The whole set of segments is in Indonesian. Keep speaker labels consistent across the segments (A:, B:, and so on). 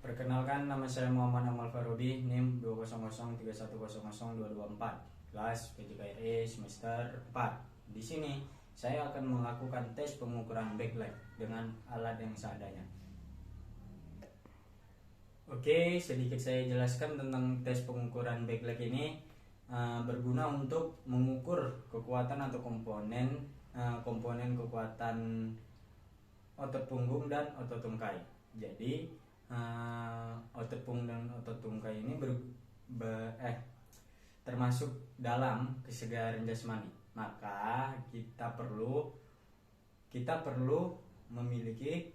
A: Perkenalkan, nama saya Muhammad Amal Farobi, NIM 20031002224, kelas PJKRE semester 4. Di sini saya akan melakukan tes pengukuran backlight dengan alat yang seadanya. Oke, sedikit saya jelaskan tentang tes pengukuran backlight ini. Berguna untuk mengukur kekuatan atau komponen kekuatan otot punggung dan otot tungkai. Jadi otot punggung dan otot tungkai ini termasuk dalam kesegaran jasmani. Maka kita perlu memiliki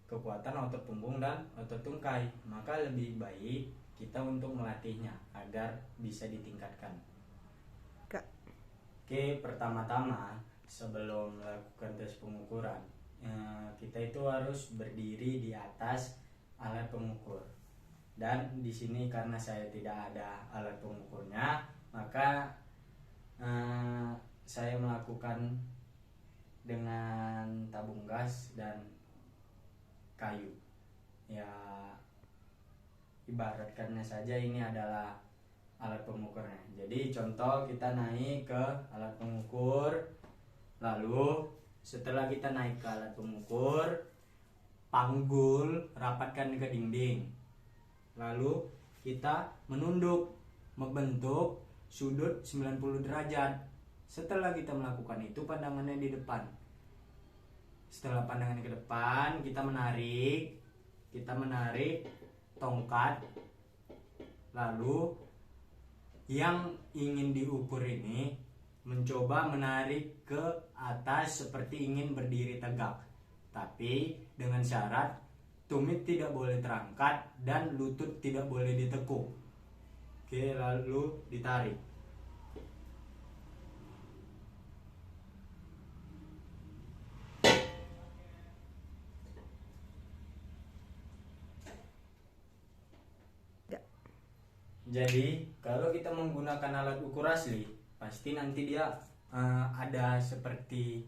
A: kekuatan otot punggung dan otot tungkai. Maka lebih baik kita untuk melatihnya agar bisa ditingkatkan. Oke, pertama-tama sebelum melakukan tes pengukuran, kita itu harus berdiri di atas alat pengukur. Dan di sini karena saya tidak ada alat pengukurnya, maka saya melakukan dengan tabung gas dan kayu. Ya, ibaratkannya saja ini adalah alat pengukurnya. Jadi contoh, kita naik ke alat pengukur, lalu setelah kita naik ke alat pengukur, panggul rapatkan ke dinding, lalu kita menunduk membentuk sudut 90 derajat. Setelah kita melakukan itu, pandangannya di depan. Setelah pandangannya ke depan, kita menarik tongkat, lalu yang ingin diukur ini mencoba menarik ke atas seperti ingin berdiri tegak, tapi dengan syarat tumit tidak boleh terangkat dan lutut tidak boleh ditekuk. Oke, lalu ditarik. Jadi kalau kita menggunakan alat ukur asli, pasti nanti dia ada seperti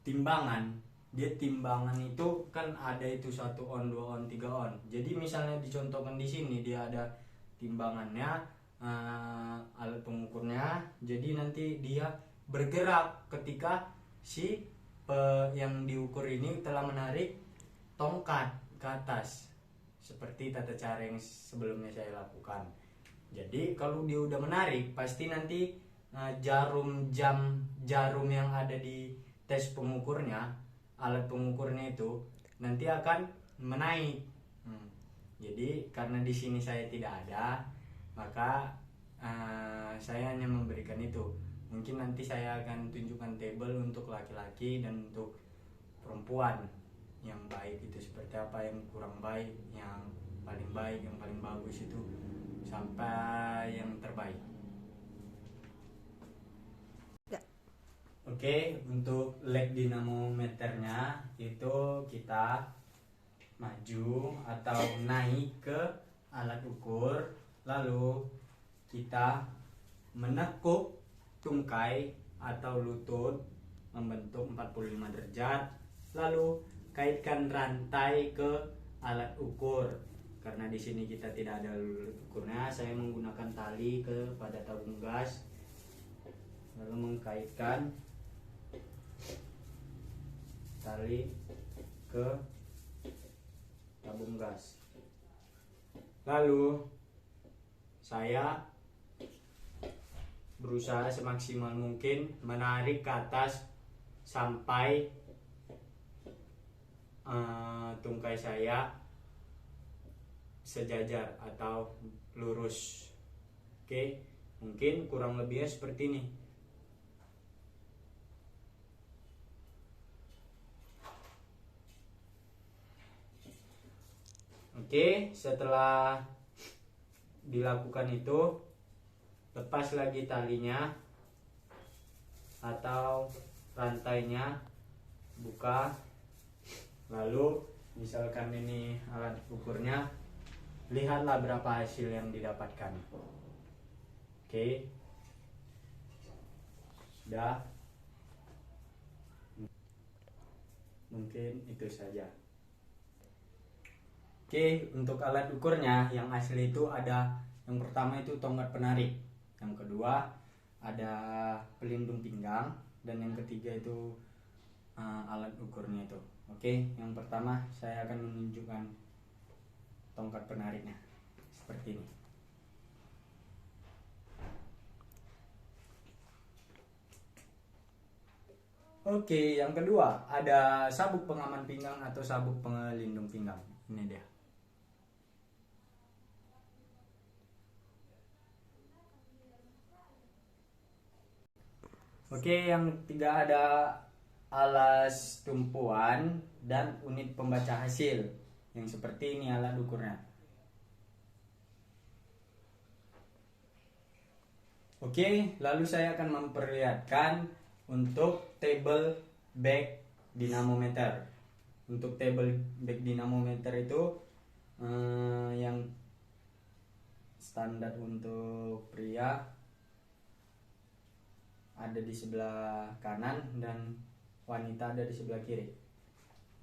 A: timbangan. Dia timbangan itu kan ada itu 1 on, 2 on, 3 on. Jadi misalnya dicontohkan di sini dia ada timbangannya, alat pengukurnya. Jadi nanti dia bergerak ketika yang diukur ini telah menarik tongkat ke atas, seperti tata cara yang sebelumnya saya lakukan. Jadi kalau dia udah menarik, pasti nanti jarum yang ada di tes pengukurnya, alat pengukurnya itu nanti akan menaik. Jadi karena di sini saya tidak ada, maka saya hanya memberikan itu. Mungkin nanti saya akan tunjukkan tabel untuk laki-laki dan untuk perempuan yang baik itu seperti apa, yang kurang baik, yang paling baik, yang paling bagus itu sampai yang terbaik. Oke, untuk leg dinamometernya itu kita maju atau naik ke alat ukur, lalu kita menekuk tungkai atau lutut membentuk 45 derajat, lalu kaitkan rantai ke alat ukur. Karena di sini kita tidak ada ukurnya, saya menggunakan tali kepada tabung gas, lalu mengkaitkan tali ke tabung gas. Lalu saya berusaha semaksimal mungkin menarik ke atas sampai tungkai saya sejajar atau lurus. Oke, mungkin kurang lebihnya seperti ini. Oke, setelah dilakukan itu, lepas lagi talinya atau rantainya, buka, lalu misalkan ini alat ukurnya, lihatlah berapa hasil yang didapatkan. Oke, sudah, mungkin itu saja. Oke, untuk alat ukurnya yang asli itu ada, yang pertama itu tongkat penarik, yang kedua ada pelindung pinggang, dan yang ketiga itu alat ukurnya itu. Oke, yang pertama saya akan menunjukkan tongkat penariknya seperti ini. Oke, yang kedua ada sabuk pengaman pinggang atau sabuk pelindung pinggang. Ini dia. Oke, yang ketiga ada alas tumpuan dan unit pembaca hasil. Yang seperti ini alat ukurnya. Oke, lalu saya akan memperlihatkan untuk table back dinamometer. Untuk table back dinamometer itu yang standar untuk pria ada di sebelah kanan dan wanita ada di sebelah kiri.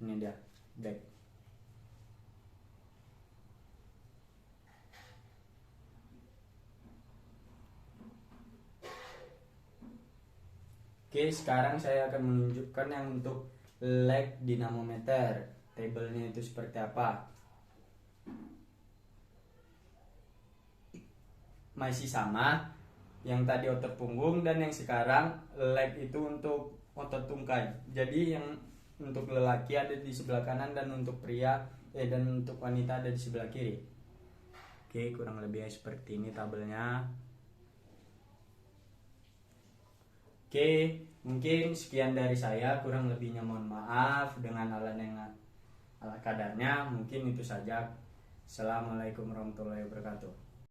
A: Ini dia back. Oke, sekarang saya akan menunjukkan yang untuk leg dinamometer. Tabelnya itu seperti apa. Masih sama, yang tadi otot punggung, dan yang sekarang leg itu untuk otot tungkai. Jadi yang untuk lelaki ada di sebelah kanan dan untuk pria dan untuk wanita ada di sebelah kiri. Oke, kurang lebih seperti ini tabelnya. Oke, mungkin sekian dari saya, kurang lebihnya mohon maaf. Dengan ala kadarnya mungkin itu saja. Assalamualaikum warahmatullahi wabarakatuh.